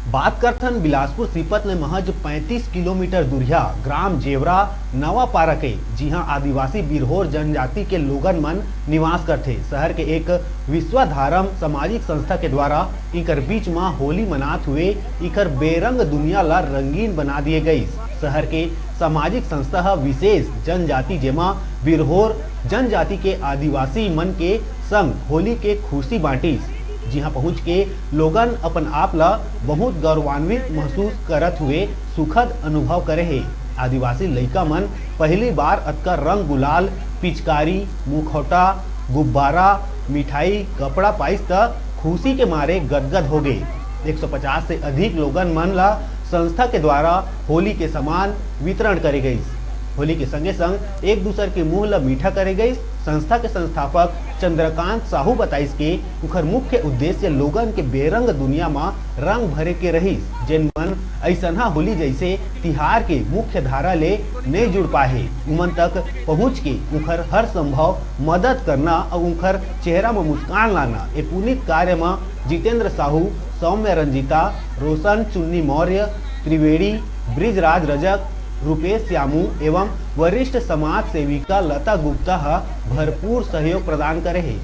बात करथन बिलासपुर सीपत ले महज 35 किलोमीटर दूरिया ग्राम जेवरा नवापारा के जिहां आदिवासी बिरहोर जनजाति के लोगन मन निवास करथे। शहर के एक विश्वधारम सामाजिक संस्था के द्वारा इकर बीच में होली मनात हुए इकर बेरंग दुनिया ला रंगीन बना दिए गई। शहर के सामाजिक संस्था विशेष जनजाति जेमा बिरहोर जनजाति के आदिवासी मन के संग होली के खुशी बांटी। जिहां पहुंच के लोगन अपन आप ला बहुत गौरवान्वित महसूस करत हुए सुखद अनुभव करे है। आदिवासी लइका मन पहली बार अतका रंग गुलाल पिचकारी मुखौटा गुब्बारा मिठाई कपड़ा पाइस त खुशी के मारे गदगद हो गए। 150 से अधिक लोगन मन ला संस्था के द्वारा होली के सामान वितरण करे गई। होली के संगे संग एक दूसरे के मुंह ला मीठा करे गई। संस्था के संस्थापक चंद्रकांत साहू बताइस के उखर मुख्य उद्देश्य लोगन के बेरंग दुनिया में रंग भरे के रही, जिन मन ऐसना होली जैसे तिहार के मुख्य धारा ले नहीं जुड़ पाए उमन तक पहुँच के उखर हर संभव मदद करना और उखर चेहरा में मुस्कान लाना। ए पुनीत कार्य में जितेंद्र साहू, सौम्य रंजीता, रोशन चुन्नी मौर्य, त्रिवेणी, ब्रिजराज रजक, रुपेश श्यामू एवं वरिष्ठ समाज सेविका लता गुप्ता भरपूर सहयोग प्रदान करे है।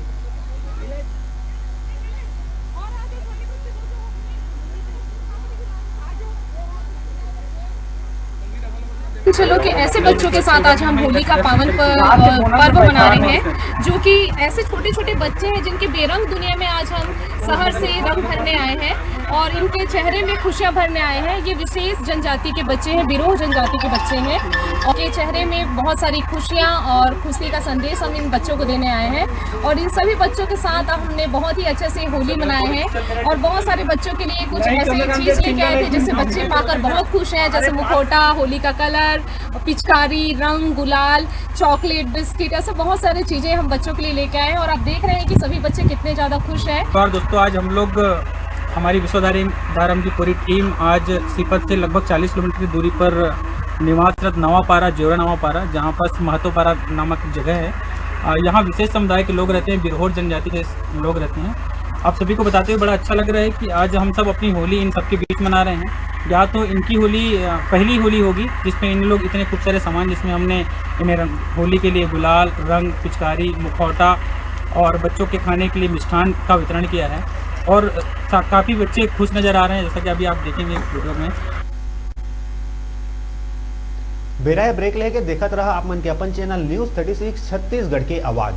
चलो कि ऐसे बच्चों के साथ आज हम होली का पावन पर्व मना रहे हैं, जो कि ऐसे छोटे छोटे बच्चे हैं जिनके बेरंग दुनिया में आज हम शहर से रंग भरने आए हैं और इनके चेहरे में खुशियां भरने आए हैं। ये विशेष जनजाति के बच्चे हैं, बिरोह जनजाति के बच्चे हैं और के चेहरे में बहुत सारी खुशियां और खुशी का संदेश हम इन बच्चों को देने आए हैं। और इन सभी बच्चों के साथ हमने बहुत ही अच्छे से होली मनाए हैं और बहुत सारे बच्चों के लिए कुछ ऐसी चीज लेके आए थे जिससे बच्चे पाकर बहुत खुश हैं, जैसे मुखौटा, होली का कलर, पिचकारी, रंग गुलाल, चॉकलेट, बिस्किट, ऐसे बहुत सारी चीजें हम बच्चों के लिए लेके आए हैं और आप देख रहे हैं कि सभी बच्चे कितने ज्यादा खुश हैं। और दोस्तों आज हम लोग हमारी विश्वधारम की पूरी टीम आज सीपत से लगभग 40 किलोमीटर की दूरी पर निवासरत नवापारा जेवरा नवापारा, जहाँ पर महतोपारा नामक जगह है, यहाँ विशेष समुदाय के लोग रहते हैं, बिरहोर जनजाति के लोग रहते हैं। आप सभी को बताते हुए बड़ा अच्छा लग रहा है कि आज हम सब अपनी होली इन सबके बीच मना रहे हैं। या तो इनकी होली पहली होली होगी जिसमें इन लोग इतने खूब सारे सामान, जिसमें हमने इन्हें होली के लिए गुलाल, रंग, पिचकारी, मुखौटा और बच्चों के खाने के लिए मिष्ठान का वितरण किया है और काफ़ी बच्चे खुश नज़र आ रहे हैं, जैसा कि अभी आप देखेंगे वीडियो में। बेरा ब्रेक लेके देखत रहा आप मन के अपन चैनल न्यूज़ 36 छत्तीसगढ़ के आवाज़।